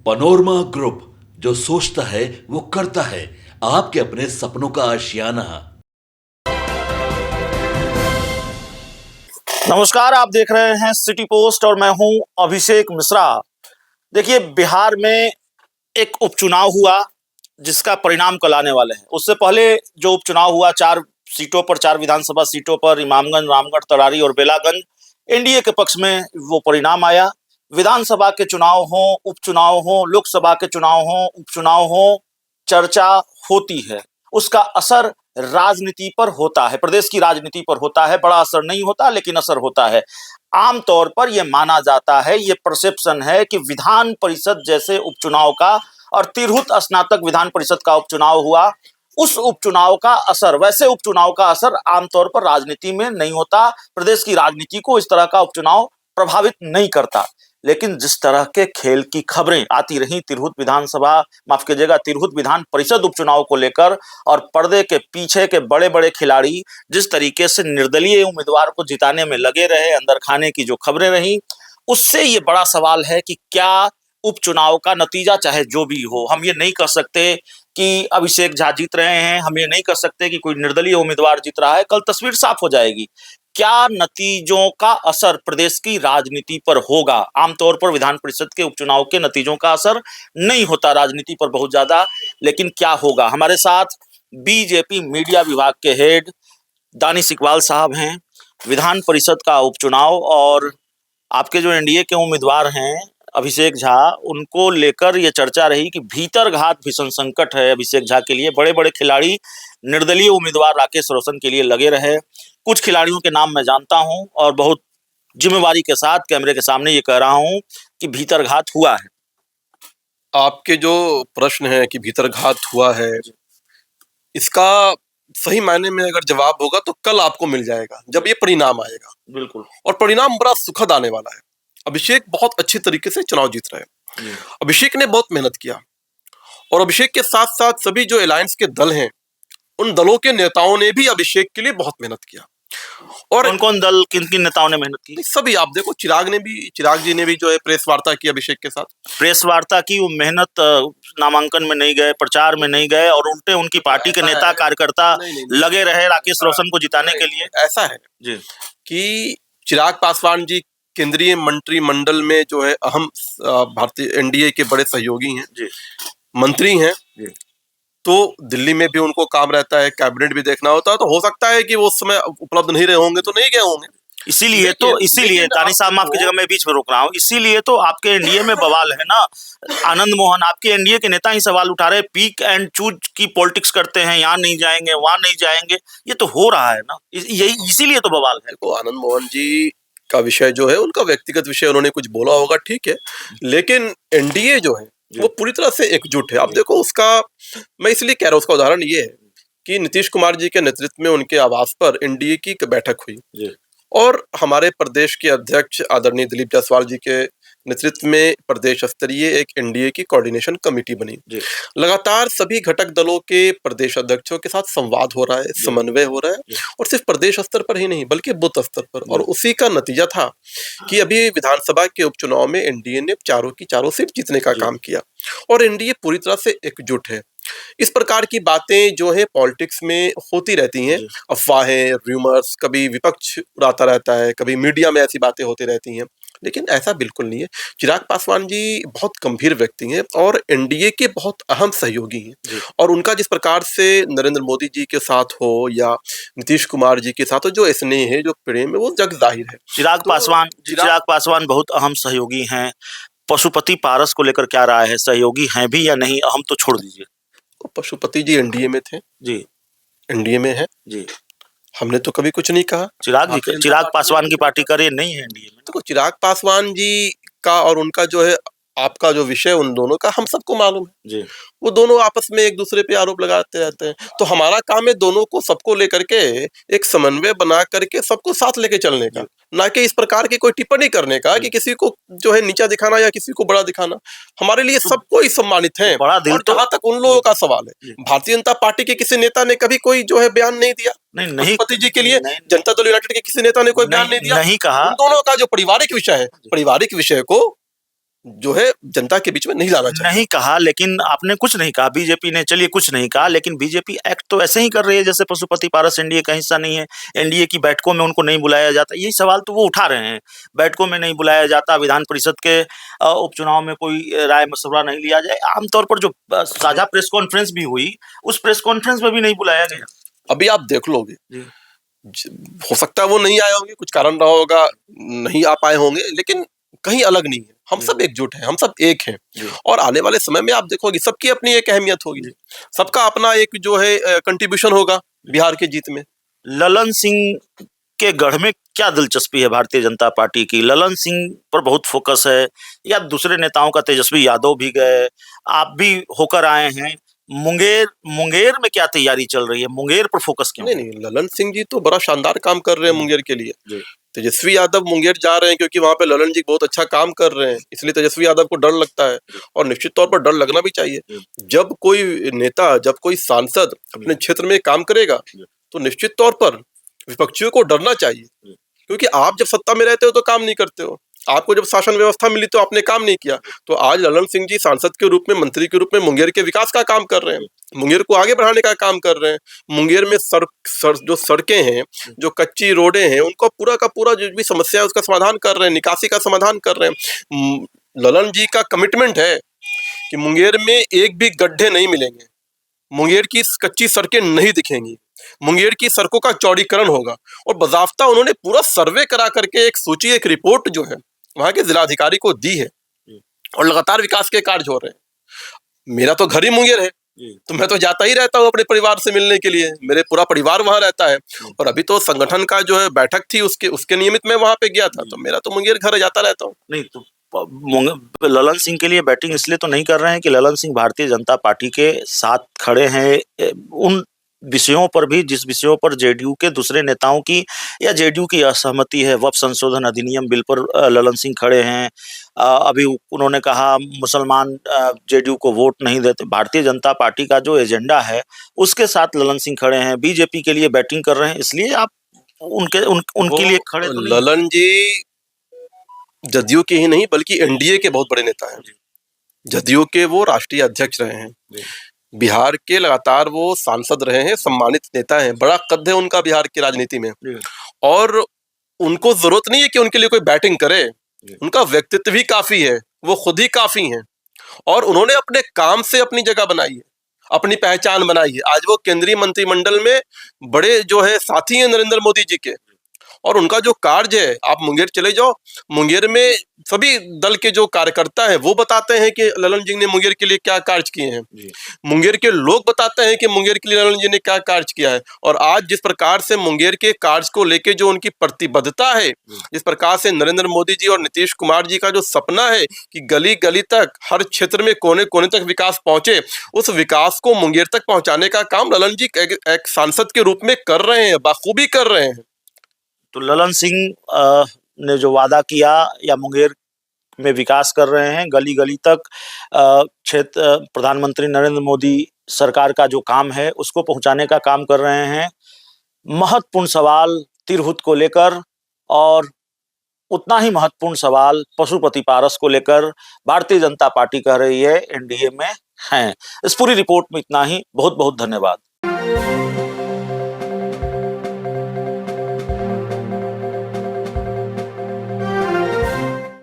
Panorama group, जो सोचता है वो करता है। आपके अपने सपनों का आशियाना। नमस्कार, आप देख रहे हैं सिटी पोस्ट और मैं हूं अभिषेक मिश्रा। देखिए, बिहार में एक उपचुनाव हुआ जिसका परिणाम कल आने वाले हैं। उससे पहले जो उपचुनाव हुआ, 4 विधानसभा सीटों पर, इमामगंज, रामगढ़, तरारी और बेलागंज, एनडीए के पक्ष में वो परिणाम आया। विधानसभा के चुनाव हो, उपचुनाव हो, लोकसभा के चुनाव हो, उपचुनाव हो, चर्चा होती है। उसका असर राजनीति पर होता है, प्रदेश की राजनीति पर होता है। बड़ा असर नहीं होता, लेकिन असर होता है। आमतौर पर यह माना जाता है, यह परसेप्शन है कि विधान परिषद जैसे उपचुनाव का और तिरहुत स्नातक विधान परिषद का उपचुनाव हुआ, उस उपचुनाव का असर, वैसे उपचुनाव का असर आमतौर पर राजनीति में नहीं होता। प्रदेश की राजनीति को इस तरह का उपचुनाव प्रभावित नहीं करता। लेकिन जिस तरह के खेल की खबरें आती रही तिरहुत विधान परिषद उपचुनाव को लेकर, और पर्दे के पीछे के बड़े बड़े खिलाड़ी जिस तरीके से निर्दलीय उम्मीदवार को जिताने में लगे रहे, अंदर खाने की जो खबरें रही, उससे ये बड़ा सवाल है कि क्या उपचुनाव का नतीजा, चाहे जो भी हो, हम ये नहीं कह सकते कि अभिषेक झा जीत रहे हैं, हम ये नहीं कह सकते कि कोई निर्दलीय उम्मीदवार जीत रहा है। कल तस्वीर साफ हो जाएगी। क्या नतीजों का असर प्रदेश की राजनीति पर होगा? आमतौर पर विधान परिषद के उपचुनाव के नतीजों का असर नहीं होता राजनीति पर बहुत ज्यादा, लेकिन क्या होगा? हमारे साथ बीजेपी मीडिया विभाग के हेड दानिश इकबाल साहब हैं। विधान परिषद का उपचुनाव और आपके जो एनडीए के उम्मीदवार हैं अभिषेक झा, उनको लेकर यह चर्चा रही कि भीतरघात भीषण संकट है अभिषेक झा के लिए। बड़े बड़े खिलाड़ी, निर्दलीय उम्मीदवार राकेश रोशन के लिए लगे रहे। कुछ खिलाड़ियों के नाम मैं जानता हूं और बहुत जिम्मेवारी के साथ कैमरे के सामने ये कह रहा हूं कि भीतरघात हुआ है। आपके जो प्रश्न है कि भीतरघात हुआ है, इसका सही मायने में अगर जवाब होगा तो कल आपको मिल जाएगा जब ये परिणाम आएगा। बिल्कुल। और परिणाम बड़ा सुखद आने वाला है। अभिषेक बहुत अच्छी तरीके से चुनाव जीत रहे हैं। अभिषेक ने बहुत मेहनत किया और अभिषेक के साथ साथ सभी जो अलायंस के दल हैं, उन दलों के नेताओं ने भी अभिषेक के लिए बहुत मेहनत किया। और कौन कौन दल, किन किन नेताओं ने मेहनत की? सभी, आप देखो, चिराग जी ने भी जो है प्रेस वार्ता की अभिषेक के साथ। प्रेस वार्ता की, वो मेहनत, नामांकन में नहीं गए, प्रचार में नहीं गए, और उल्टे उनकी पार्टी के नेता कार्यकर्ता लगे रहे राकेश रोशन को जिताने के लिए। ऐसा है जी कि चिराग पासवान जी केंद्रीय मंत्रिमंडल में जो है अहम भारतीय एनडीए के बड़े सहयोगी हैं, मंत्री हैं। तो दिल्ली में भी उनको काम रहता है, कैबिनेट भी देखना होता है, तो हो सकता है कि वो उस समय उपलब्ध नहीं रहे होंगे, तो नहीं गए होंगे। इसीलिए दानिश साहब, आपकी जगह मैं बीच में रोक रहा हूँ, इसीलिए तो आपके एनडीए में बवाल है ना। आनंद मोहन, आपके एनडीए के नेता ही सवाल उठा रहे, पीक एंड चूज की पॉलिटिक्स करते हैं, यहाँ नहीं जाएंगे, वहां नहीं जाएंगे। ये तो हो रहा है ना, यही इसीलिए तो बवाल है। तो आनंद मोहन जी का विषय जो है, उनका व्यक्तिगत विषय, उन्होंने कुछ बोला होगा, ठीक है, लेकिन एनडीए जो है वो पूरी तरह से एकजुट है। अब देखो, उसका मैं इसलिए कह रहा हूँ, उसका उदाहरण ये है कि नीतीश कुमार जी के नेतृत्व में उनके आवास पर एनडीए की एक बैठक हुई और हमारे प्रदेश के अध्यक्ष आदरणीय दिलीप जायसवाल जी के नेतृत्व में प्रदेश स्तरीय एक एनडीए की कोऑर्डिनेशन कमेटी बनी। लगातार सभी घटक दलों के प्रदेश अध्यक्षों के साथ संवाद हो रहा है, समन्वय हो रहा है, और सिर्फ प्रदेश स्तर पर ही नहीं बल्कि बूथ स्तर पर। और उसी का नतीजा था कि अभी विधानसभा के उपचुनाव में एनडीए ने चारों की चारों सीट जीतने का काम किया और एनडीए पूरी तरह से एकजुट है। इस प्रकार की बातें जो है पॉलिटिक्स में होती रहती हैं, अफवाहें, रूमर्स, कभी विपक्ष उड़ाता रहता है, कभी मीडिया में ऐसी बातें होती रहती हैं, लेकिन ऐसा बिल्कुल नहीं है। चिराग पासवान जी बहुत गंभीर व्यक्ति हैं और एनडीए के बहुत अहम सहयोगी हैं, और उनका जिस प्रकार से नरेंद्र मोदी जी के साथ हो या नीतीश कुमार जी के साथ हो, जो स्नेह है, जो प्रेम है, वो जग जाहिर है। चिराग पासवान बहुत अहम सहयोगी हैं। पशुपति पारस को लेकर क्या राय है? सहयोगी हैं भी या नहीं? अहम तो छोड़ दीजिए। पशुपति जी एनडीए में थे जी, एनडीए में है जी, हमने तो कभी कुछ नहीं कहा। चिराग पासवान की पार्टी करे नहीं है एनडीए में। तो चिराग पासवान जी का और उनका जो है, आपका जो विषय उन दोनों का हम सबको मालूम है जी। वो दोनों आपस में एक दूसरे पे आरोप लगाते रहते हैं। तो हमारा काम है दोनों को, सबको लेकर के एक समन्वय बना करके सबको साथ लेके चलने का, ना कि इस प्रकार की कोई टिप्पणी करने का कि किसी को जो है नीचा दिखाना या किसी को बड़ा दिखाना। हमारे लिए सबको ही सम्मानित है। और जहां तक उन लोगों का सवाल है, भारतीय जनता पार्टी के किसी नेता ने कभी कोई जो है बयान नहीं दिया। नहीं, पति जी के लिए जनता दल यूनाइटेड के किसी नेता ने कोई बयान नहीं दिया। नहीं कहा। उन दोनों का जो पारिवारिक विषय है, पारिवारिक विषय को जो है जनता के बीच में नहीं लाना चाहिए। नहीं कहा, लेकिन आपने कुछ नहीं कहा, बीजेपी ने चलिए कुछ नहीं कहा, लेकिन बीजेपी एक्ट तो ऐसे ही कर रही है जैसे पशुपति पारस एनडीए का हिस्सा नहीं है, एनडीए की बैठकों में उनको नहीं बुलाया जाता। यही सवाल तो वो उठा रहे हैं, बैठकों में नहीं बुलाया जाता, विधान परिषद के उपचुनाव में कोई राय मशवरा नहीं लिया जाए। आमतौर पर जो साझा प्रेस कॉन्फ्रेंस भी हुई, उस प्रेस कॉन्फ्रेंस में भी नहीं बुलाया गया। अभी आप देख लोगे, हो सकता है वो नहीं आए होंगे, कुछ कारण रहा होगा, नहीं आ पाए होंगे, लेकिन कहीं अलग नहीं है। हम सब एकजुट हैं, हम सब एक हैं, और आने वाले समय में आप देखोगे सबकी अपनी एक अहमियत होगी, सबका अपना एक जो है कंट्रीब्यूशन होगा बिहार की जीत में। ललन सिंह के गढ़ में क्या दिलचस्पी है भारतीय जनता पार्टी की? ललन सिंह पर बहुत फोकस है, या दूसरे नेताओं का? तेजस्वी यादव भी गए, आप भी होकर आए हैं। मुंगेर में क्या तैयारी चल रही है? मुंगेर पर फोकस क्यों? नहीं, ललन सिंह जी तो बड़ा शानदार काम कर रहे हैं मुंगेर के लिए। तेजस्वी यादव मुंगेर जा रहे हैं क्योंकि वहां पे ललन जी बहुत अच्छा काम कर रहे हैं, इसलिए तेजस्वी यादव को डर लगता है, और निश्चित तौर पर डर लगना भी चाहिए। जब कोई नेता, जब कोई सांसद अपने क्षेत्र में काम करेगा तो निश्चित तौर पर विपक्षियों को डरना चाहिए, क्योंकि आप जब सत्ता में रहते हो तो काम नहीं करते हो, आपको जब शासन व्यवस्था मिली तो आपने काम नहीं किया। तो आज ललन सिंह जी सांसद के रूप में, मंत्री के रूप में मुंगेर के विकास का काम कर रहे हैं, मुंगेर को आगे बढ़ाने का काम कर रहे हैं। मुंगेर में जो सड़कें हैं, जो कच्ची रोडें हैं, उनको पूरा का पूरा जो भी समस्या है उसका समाधान कर रहे हैं, निकासी का समाधान कर रहे हैं। ललन जी का कमिटमेंट है कि मुंगेर में एक भी गड्ढे नहीं मिलेंगे, मुंगेर की कच्ची सड़कें नहीं दिखेंगी, मुंगेर की सड़कों का चौड़ीकरण होगा। और बाकायदा उन्होंने पूरा सर्वे करा करके एक सूची, एक रिपोर्ट जो है वहां के जिलाधिकारी को दी है, और लगातार विकास के कार्य हो रहे हैं। मेरा तो घर ही मुंगेर है, तो मैं तो जाता ही रहता हूँ अपने परिवार से मिलने के लिए, मेरे पूरा परिवार वहां रहता है, और अभी तो संगठन का जो है बैठक थी, उसके नियमित मैं वहां पे गया था, तो मेरा तो मुंगेर घर जाता रहता हूँ। नहीं तो ललन सिंह के लिए बैटिंग इसलिए तो नहीं कर रहे हैं कि ललन सिंह भारतीय जनता पार्टी के साथ खड़े हैं उन विषयों पर भी जिस विषयों पर जेडीयू के दूसरे नेताओं की या जेडीयू की असहमति है। वक्फ संशोधन अधिनियम बिल पर ललन सिंह खड़े हैं। अभी उन्होंने कहा मुसलमान जेडीयू को वोट नहीं देते। भारतीय जनता पार्टी का जो एजेंडा है उसके साथ ललन सिंह खड़े हैं, बीजेपी के लिए बैटिंग कर रहे हैं, इसलिए आप उनके लिए खड़े तो नहीं। ललन जी जदयू के ही नहीं बल्कि एनडीए के बहुत बड़े नेता हैं। जदयू के वो राष्ट्रीय अध्यक्ष रहे हैं, बिहार के लगातार वो सांसद रहे हैं, सम्मानित नेता हैं, बड़ा कद है उनका बिहार की राजनीति में, और उनको जरूरत नहीं है कि उनके लिए कोई बैटिंग करे, उनका व्यक्तित्व भी काफी है, वो खुद ही काफी हैं, और उन्होंने अपने काम से अपनी जगह बनाई है, अपनी पहचान बनाई है। आज वो केंद्रीय मंत्रिमंडल में बड़े जो है साथी हैं नरेंद्र मोदी जी के, और उनका जो कार्य है, आप मुंगेर चले जाओ, मुंगेर में सभी दल के जो कार्यकर्ता हैं वो बताते हैं कि ललन जी ने मुंगेर के लिए क्या कार्य किए हैं, मुंगेर के लोग बताते हैं कि मुंगेर के लिए ललन जी ने क्या कार्य किया है। और आज जिस प्रकार से मुंगेर के कार्य को लेके जो उनकी प्रतिबद्धता है, जिस प्रकार से नरेंद्र मोदी जी और नीतीश कुमार जी का जो सपना है कि गली गली तक, हर क्षेत्र में कोने कोने तक विकास पहुंचे, उस विकास को मुंगेर तक पहुंचाने का काम ललन जी एक सांसद के रूप में कर रहे हैं, बाखूबी कर रहे हैं। तो ललन सिंह ने जो वादा किया या मुंगेर में विकास कर रहे हैं, गली गली तक क्षेत्र प्रधानमंत्री नरेंद्र मोदी सरकार का जो काम है उसको पहुंचाने का काम कर रहे हैं। महत्वपूर्ण सवाल तिरहुत को लेकर और उतना ही महत्वपूर्ण सवाल पशुपति पारस को लेकर भारतीय जनता पार्टी कह रही है एनडीए में हैं। इस पूरी रिपोर्ट में इतना ही। बहुत बहुत धन्यवाद।